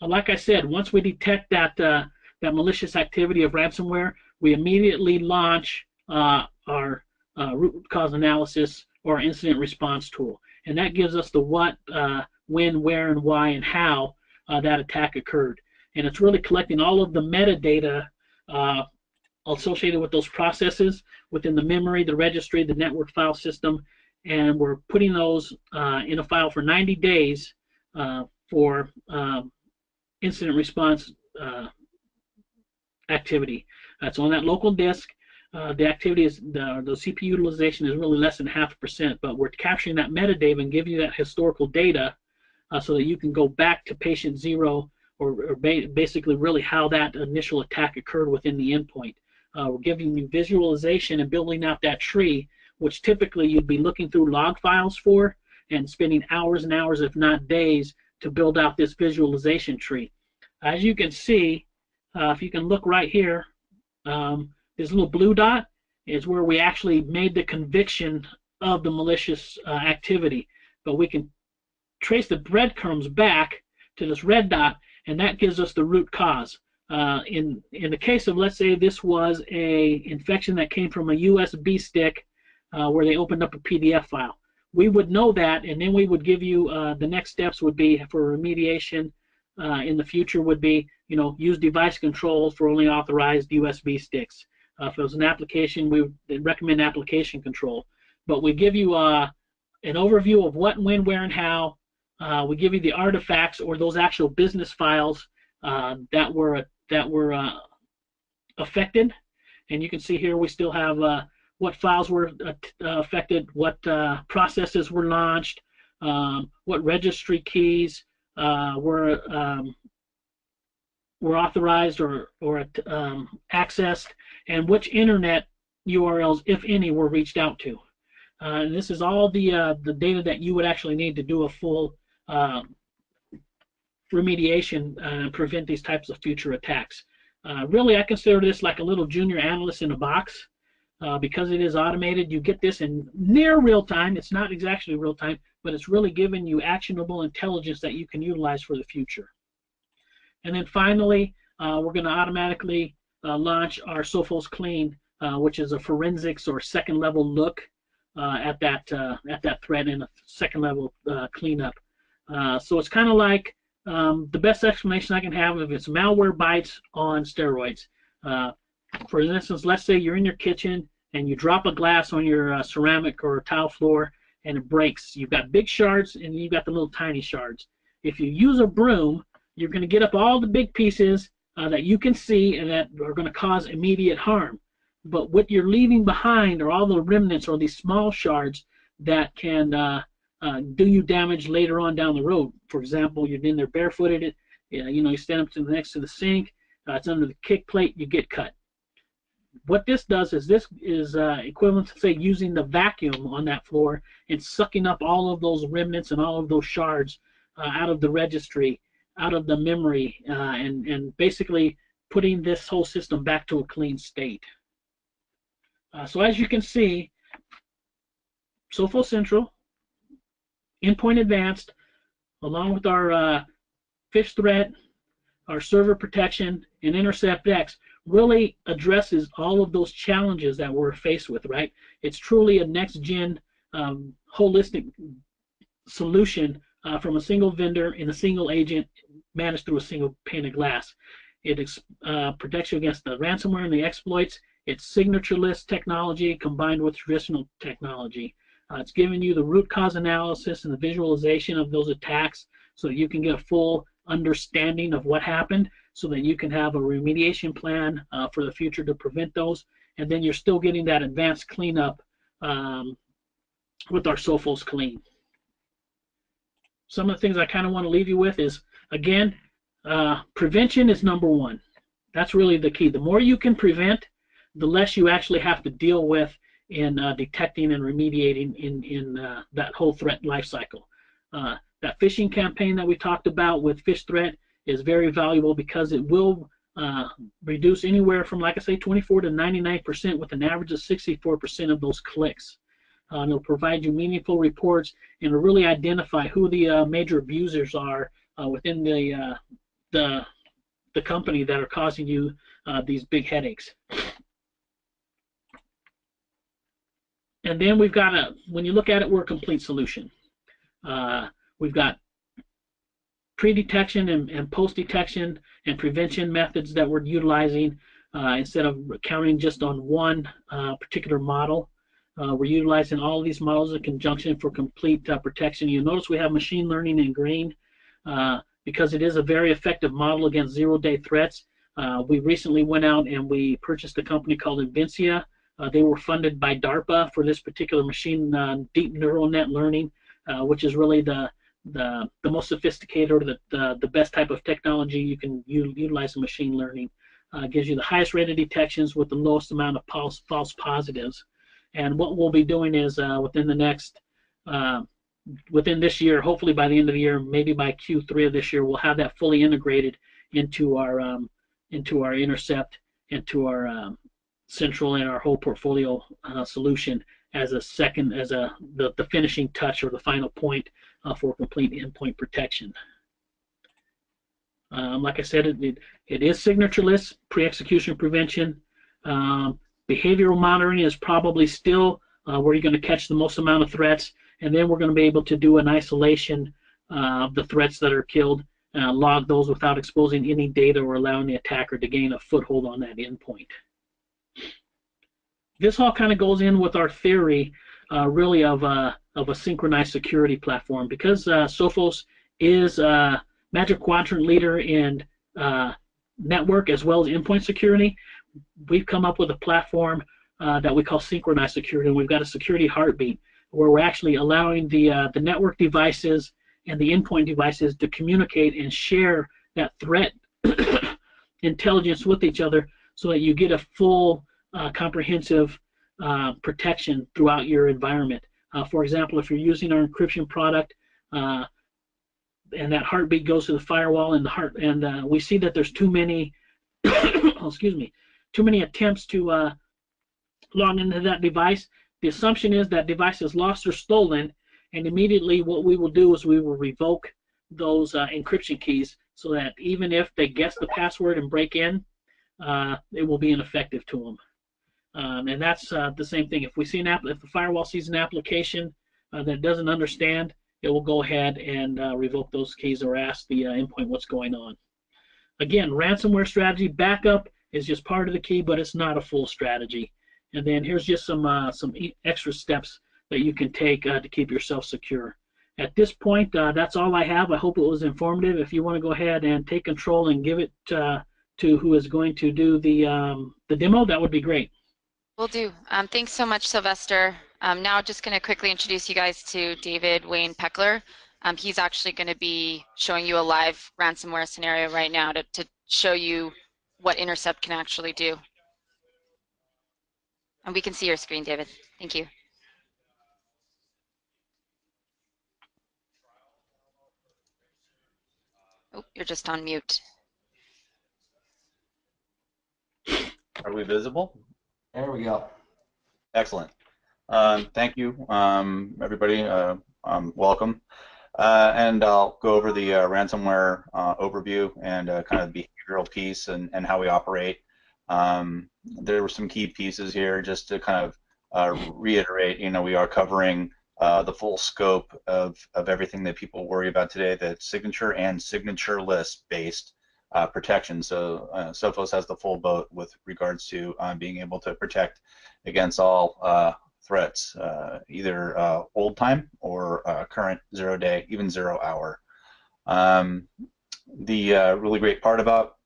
Like I said, once we detect that malicious activity of ransomware, we immediately launch our root cause analysis or incident response tool. And that gives us the what, when, where, and why, and how that attack occurred. And it's really collecting all of the metadata associated with those processes within the memory, the registry, the network file system, and we're putting those in a file for 90 days for incident response activity. That's on that local disk. The activity is the CPU utilization is really less than 0.5%, but we're capturing that metadata and giving you that historical data so that you can go back to patient 0 or basically really how that initial attack occurred within the endpoint. We're giving you visualization and building out that tree, which typically you'd be looking through log files for and spending hours and hours, if not days, to build out this visualization tree. As you can see, if you can look right here, this little blue dot is where we actually made the conviction of the malicious activity. But we can trace the breadcrumbs back to this red dot, and that gives us the root cause. In the case of, let's say this was a infection that came from a USB stick where they opened up a PDF file. We would know that, and then we would give you the next steps would be for remediation in the future would be, use device control for only authorized USB sticks. If it was an application, we would recommend application control. But we give you an overview of what, when, where, and how. We give you the artifacts or those actual business files that were affected, and you can see here we still have what files were affected, what processes were launched, what registry keys were authorized or accessed, and which internet URLs, if any, were reached out to. And this is all the data that you would actually need to do a full remediation and prevent these types of future attacks. Really, I consider this like a little junior analyst in a box. Because it is automated, you get this in near real time. It's not exactly real time, but it's really giving you actionable intelligence that you can utilize for the future. And then finally, we're going to automatically launch our Sophos Clean, which is a forensics or second level look at that threat and a second level cleanup. So it's kind of like the best explanation I can have of it's malware bites on steroids. For instance, let's say you're in your kitchen and you drop a glass on your ceramic or tile floor and it breaks. You've got big shards and you've got the little tiny shards. If you use a broom, you're going to get up all the big pieces that you can see and that are going to cause immediate harm. But what you're leaving behind are all the remnants or these small shards that can do you damage later on down the road. For example, you're in there barefooted, you stand up next to the sink, it's under the kick plate, you get cut. What this does is this is equivalent to, say, using the vacuum on that floor and sucking up all of those remnants and all of those shards out of the registry, out of the memory, and basically putting this whole system back to a clean state. So as you can see, Sophos Central, Endpoint Advanced, along with our phish threat, our server protection, and Intercept X, really addresses all of those challenges that we're faced with, right? It's truly a next-gen holistic solution from a single vendor in a single agent managed through a single pane of glass. It protects you against the ransomware and the exploits. It's signatureless technology combined with traditional technology. It's giving you the root cause analysis and the visualization of those attacks so that you can get a full understanding of what happened, so that you can have a remediation plan for the future to prevent those, and then you're still getting that advanced cleanup with our Sophos Clean. Some of the things I kind of want to leave you with is, again, prevention is number one. That's really the key. The more you can prevent, the less you actually have to deal with in detecting and remediating in that whole threat life cycle. That phishing campaign that we talked about with phish threat is very valuable because it will reduce anywhere from, like I say, 24 to 99% with an average of 64% of those clicks. It'll provide you meaningful reports and it'll really identify who the major abusers are within the company that are causing you these big headaches. And then we've got when you look at it, we're a complete solution. We've got pre-detection and post-detection and prevention methods that we're utilizing instead of counting just on one particular model. We're utilizing all of these models in conjunction for complete protection. You'll notice we have machine learning in green because it is a very effective model against zero-day threats. We recently went out and we purchased a company called Invincia. They were funded by DARPA for this particular machine deep neural net learning, which is really the most sophisticated or the best type of technology you can utilize in machine learning. Gives you the highest rate of detections with the lowest amount of false positives. And what we'll be doing is within this year, hopefully by the end of the year, maybe by Q3 of this year, we'll have that fully integrated into our Intercept, into our Central, and our whole portfolio solution as the finishing touch or the final point for complete endpoint protection. Like I said, it is signatureless pre-execution prevention. Behavioral monitoring is probably still where you're going to catch the most amount of threats, and then we're going to be able to do an isolation of the threats that are killed, log those without exposing any data or allowing the attacker to gain a foothold on that endpoint. This all kind of goes in with our theory, really, of a synchronized security platform, because Sophos is a Magic Quadrant leader in network as well as endpoint security. We've come up with a platform that we call synchronized security, and we've got a security heartbeat where we're actually allowing the network devices and the endpoint devices to communicate and share that threat intelligence with each other, so that you get a full comprehensive protection throughout your environment. For example, if you're using our encryption product and that heartbeat goes to the firewall, and we see that there's too many too many attempts to log into that device, the assumption is that device is lost or stolen, and immediately what we will do is we will revoke those encryption keys, so that even if they guess the password and break in, it will be ineffective to them. And that's the same thing. If we see if the firewall sees an application that it doesn't understand, it will go ahead and revoke those keys or ask the endpoint what's going on. Again, ransomware strategy backup is just part of the key, but it's not a full strategy. And then here's just some extra steps that you can take to keep yourself secure. At this point, that's all I have. I hope it was informative. If you want to go ahead and take control and give it to who is going to do the demo, that would be great. Will do. Thanks so much, Sylvester. Now just going to quickly introduce you guys to David Wayne Peckler. He's actually going to be showing you a live ransomware scenario right now to show you what Intercept can actually do. And we can see your screen, David. Thank you. Oh, you're just on mute. Are we visible? There we go. Excellent. Thank you, everybody. Welcome. And I'll go over the ransomware overview and kind of the behavioral piece and how we operate. There were some key pieces here just to kind of reiterate. We are covering the full scope of everything that people worry about today, that's signature and signatureless based protection. So Sophos has the full boat with regards to being able to protect against all threats, either old time or current 0-day, even 0-hour. The really great part about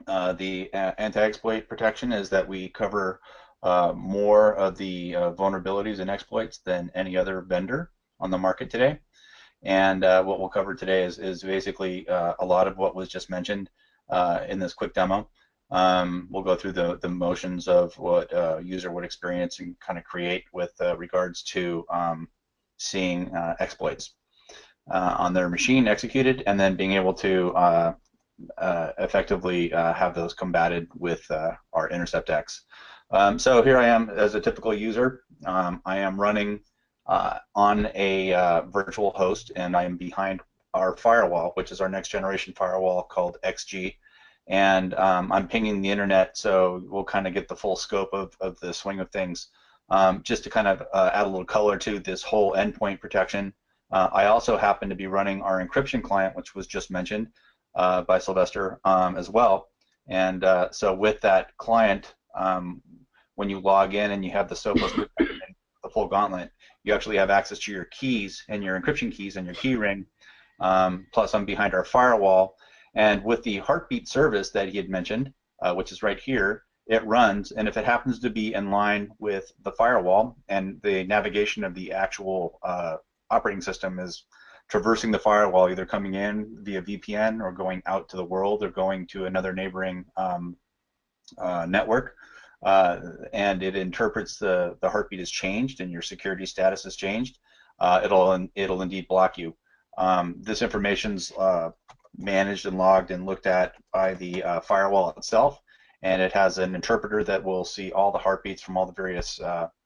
the anti-exploit protection is that we cover more of the vulnerabilities and exploits than any other vendor on the market today. And what we'll cover today is basically a lot of what was just mentioned in this quick demo. We'll go through the motions of what a user would experience and kind of create with regards to seeing exploits on their machine executed, and then being able to effectively have those combated with our Intercept X. So here I am as a typical user. I am running on a virtual host, and I am behind our firewall, which is our next generation firewall called XG. And I'm pinging the internet, so we'll kind of get the full scope of the swing of things. Just to kind of add a little color to this whole endpoint protection, I also happen to be running our encryption client, which was just mentioned by Sylvester as well. And so with that client, when you log in and you have the Sophos protection, the full gauntlet. You actually have access to your keys and your encryption keys and your key ring. Plus I'm behind our firewall. And with the heartbeat service that he had mentioned, which is right here, it runs, and if it happens to be in line with the firewall and the navigation of the actual operating system is traversing the firewall, either coming in via VPN or going out to the world or going to another neighboring network, and it interprets the heartbeat has changed and your security status has changed, it'll indeed block you. This information's managed and logged and looked at by the firewall itself, and it has an interpreter that will see all the heartbeats from all the various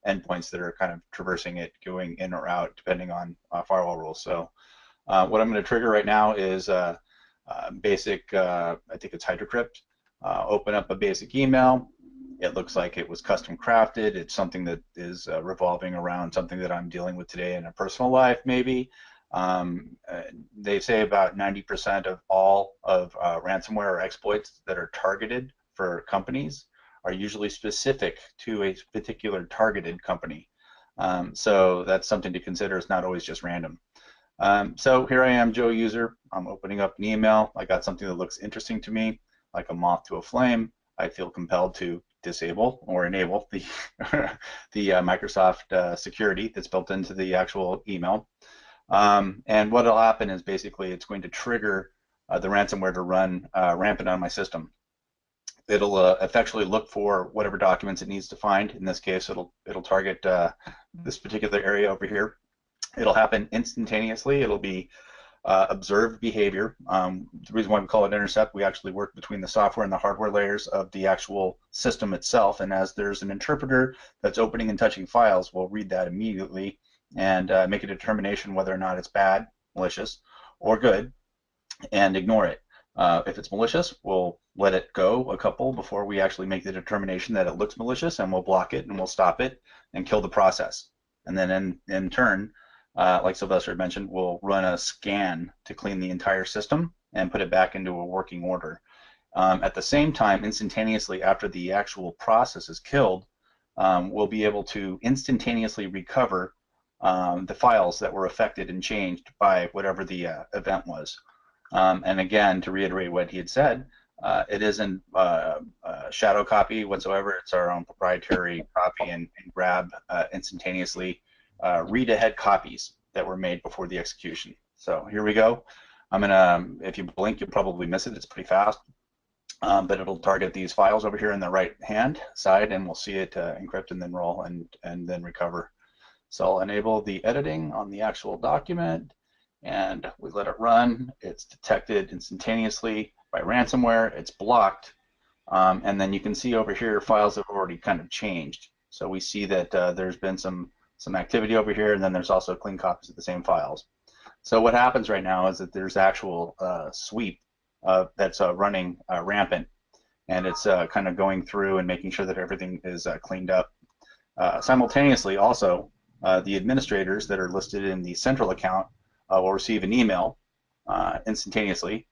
endpoints that are kind of traversing it, going in or out, depending on firewall rules. So what I'm going to trigger right now is basic, I think it's HydroCrypt. Open up a basic email. It looks like it was custom crafted. It's something that is revolving around something that I'm dealing with today in a personal life, maybe. They say about 90% of all of ransomware or exploits that are targeted for companies are usually specific to a particular targeted company. So that's something to consider. It's not always just random. So here I am, Joe user. I'm opening up an email. I got something that looks interesting to me, like a moth to a flame. I feel compelled to disable or enable the Microsoft security that's built into the actual email. And what will happen is basically it's going to trigger the ransomware to run rampant on my system. It'll effectually look for whatever documents it needs to find. In this case, it'll target this particular area over here. It'll happen instantaneously. It'll be observed behavior. The reason why we call it intercept, we actually work between the software and the hardware layers of the actual system itself. And as there's an interpreter that's opening and touching files, we'll read that immediately and make a determination whether or not it's bad, malicious, or good, and ignore it. If it's malicious, we'll let it go a couple before we actually make the determination that it looks malicious, and we'll block it and we'll stop it and kill the process. And then in turn, like Sylvester mentioned, we'll run a scan to clean the entire system and put it back into a working order. At the same time, instantaneously after the actual process is killed, we'll be able to instantaneously recover the files that were affected and changed by whatever the event was. And again, to reiterate what he had said, it isn't a shadow copy whatsoever. It's our own proprietary copy and grab instantaneously read-ahead copies that were made before the execution. So here we go. I'm gonna, if you blink, you'll probably miss it. It's pretty fast, but it'll target these files over here in the right-hand side, and we'll see it encrypt and then roll and then recover. So I'll enable the editing on the actual document, and we let it run. It's detected instantaneously by ransomware. It's blocked, and then you can see over here files have already kind of changed. So we see that there's been some activity over here, and then there's also clean copies of the same files. So what happens right now is that there's actual sweep that's running rampant, and it's kind of going through and making sure that everything is cleaned up. Simultaneously, also, the administrators that are listed in the central account will receive an email instantaneously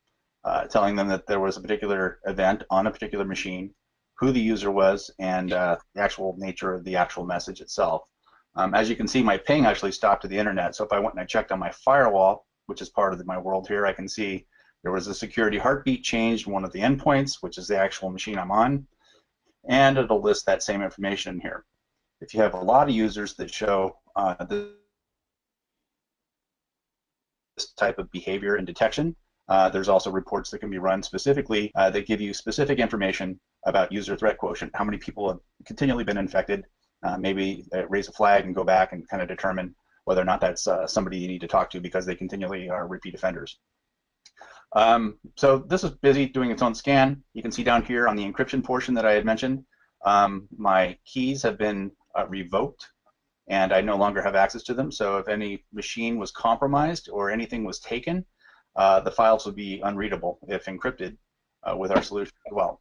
telling them that there was a particular event on a particular machine, who the user was, and the actual nature of the actual message itself. As you can see, my ping actually stopped to the internet, so if I went and I checked on my firewall, which is part of my world here, I can see there was a security heartbeat changed in one of the endpoints, which is the actual machine I'm on, and it'll list that same information in here. If you have a lot of users that show this type of behavior and detection, there's also reports that can be run specifically that give you specific information about user threat quotient, how many people have continually been infected, maybe raise a flag and go back and kind of determine whether or not that's somebody you need to talk to because they continually are repeat offenders. So this is busy doing its own scan. You can see down here on the encryption portion that I had mentioned, my keys have been revoked and I no longer have access to them. So if any machine was compromised or anything was taken, the files would be unreadable if encrypted with our solution as well.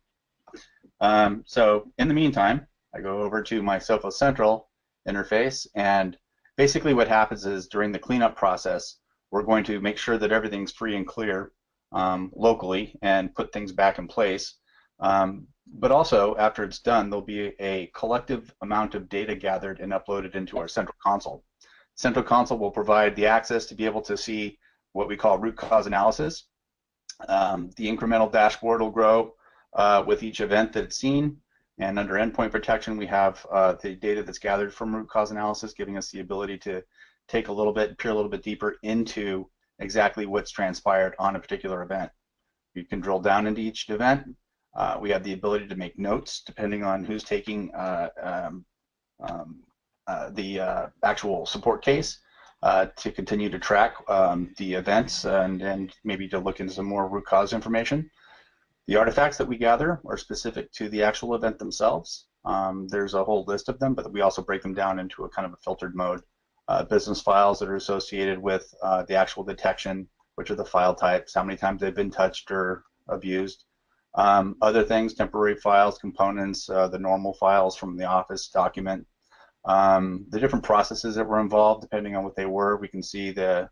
So in the meantime, I go over to my Sophos Central interface, and basically what happens is during the cleanup process, we're going to make sure that everything's free and clear locally and put things back in place. But also, after it's done, there'll be a collective amount of data gathered and uploaded into our central console. Central console will provide the access to be able to see what we call root cause analysis. The incremental dashboard will grow with each event that it's seen. And under endpoint protection, we have the data that's gathered from root cause analysis, giving us the ability to take a little bit, peer a little bit deeper into exactly what's transpired on a particular event. You can drill down into each event. We have the ability to make notes depending on who's taking the actual support case to continue to track the events and maybe to look into some more root cause information. The artifacts that we gather are specific to the actual event themselves. There's a whole list of them, but we also break them down into a kind of a filtered mode. Business files that are associated with the actual detection, which are the file types, how many times they've been touched or abused. Other things, temporary files, components, the normal files from the Office document. The different processes that were involved, depending on what they were, we can see the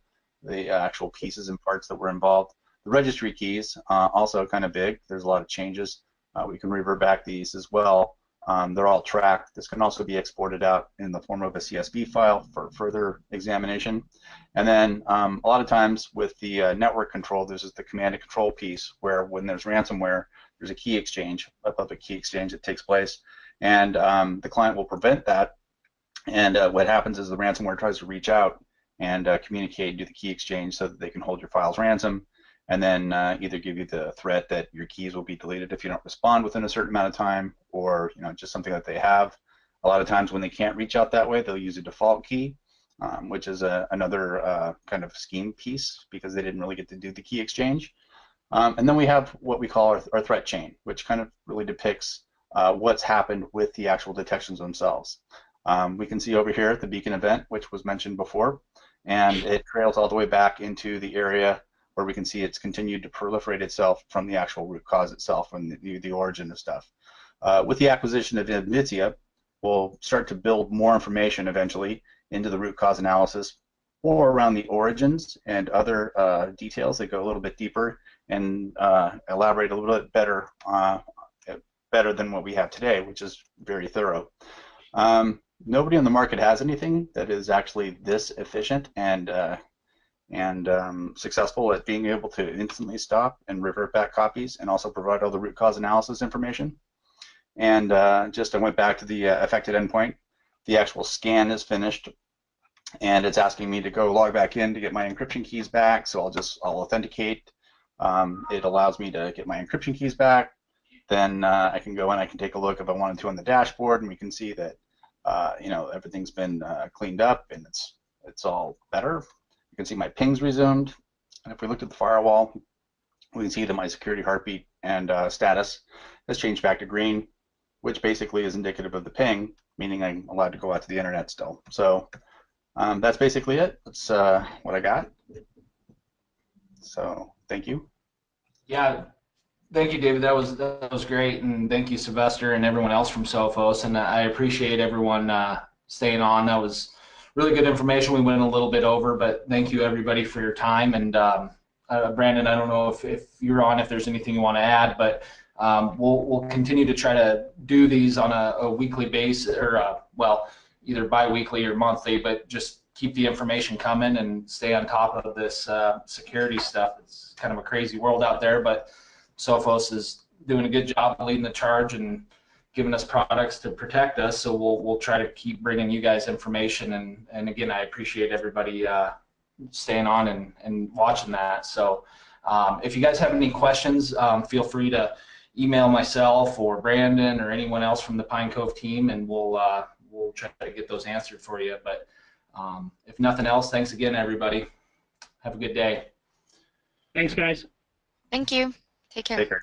actual pieces and parts that were involved. The registry keys, also kind of big. There's a lot of changes. We can revert back these as well. They're all tracked. This can also be exported out in the form of a CSV file for further examination. And then a lot of times with the network control, this is the command and control piece where when there's ransomware, there's a key exchange, a public key exchange that takes place. And the client will prevent that. And what happens is the ransomware tries to reach out and communicate, do the key exchange so that they can hold your files ransom, and then either give you the threat that your keys will be deleted if you don't respond within a certain amount of time, or just something that they have. A lot of times when they can't reach out that way, they'll use a default key, which is another kind of scheme piece because they didn't really get to do the key exchange. And then we have what we call our threat chain, which kind of really depicts what's happened with the actual detections themselves. We can see over here at the beacon event, which was mentioned before, and it trails all the way back into the area where we can see it's continued to proliferate itself from the actual root cause itself, from the origin of stuff. With the acquisition of Invitia, we'll start to build more information eventually into the root cause analysis or around the origins and other details that go a little bit deeper and elaborate a little bit better, better than what we have today, which is very thorough. Nobody on the market has anything that is actually this efficient and successful at being able to instantly stop and revert back copies and also provide all the root cause analysis information. And I went back to the affected endpoint. The actual scan is finished, and it's asking me to go log back in to get my encryption keys back. So I'll authenticate. It allows me to get my encryption keys back. Then I can go in. I can take a look if I wanted to on the dashboard, and we can see that everything's been cleaned up and it's all better. You can see my pings resumed, and if we looked at the firewall, we can see that my security heartbeat and status has changed back to green, which basically is indicative of the ping, meaning I'm allowed to go out to the internet still. So that's basically it. That's what I got. So thank you. Yeah, thank you, David. That was great, and thank you, Sylvester, and everyone else from Sophos. And I appreciate everyone staying on. That was really good information. We went a little bit over, but thank you everybody for your time. And Brandon, I don't know if you're on, if there's anything you want to add, but we'll continue to try to do these on a weekly basis, or well, either bi-weekly or monthly, but just keep the information coming and stay on top of this security stuff. It's kind of a crazy world out there, but Sophos is doing a good job leading the charge and giving us products to protect us, so we'll try to keep bringing you guys information. And again, I appreciate everybody staying on and watching that. So if you guys have any questions, feel free to email myself or Brandon or anyone else from the Pine Cove team, and we'll try to get those answered for you. But if nothing else, thanks again, everybody. Have a good day. Thanks, guys. Thank you. Take care. Take care.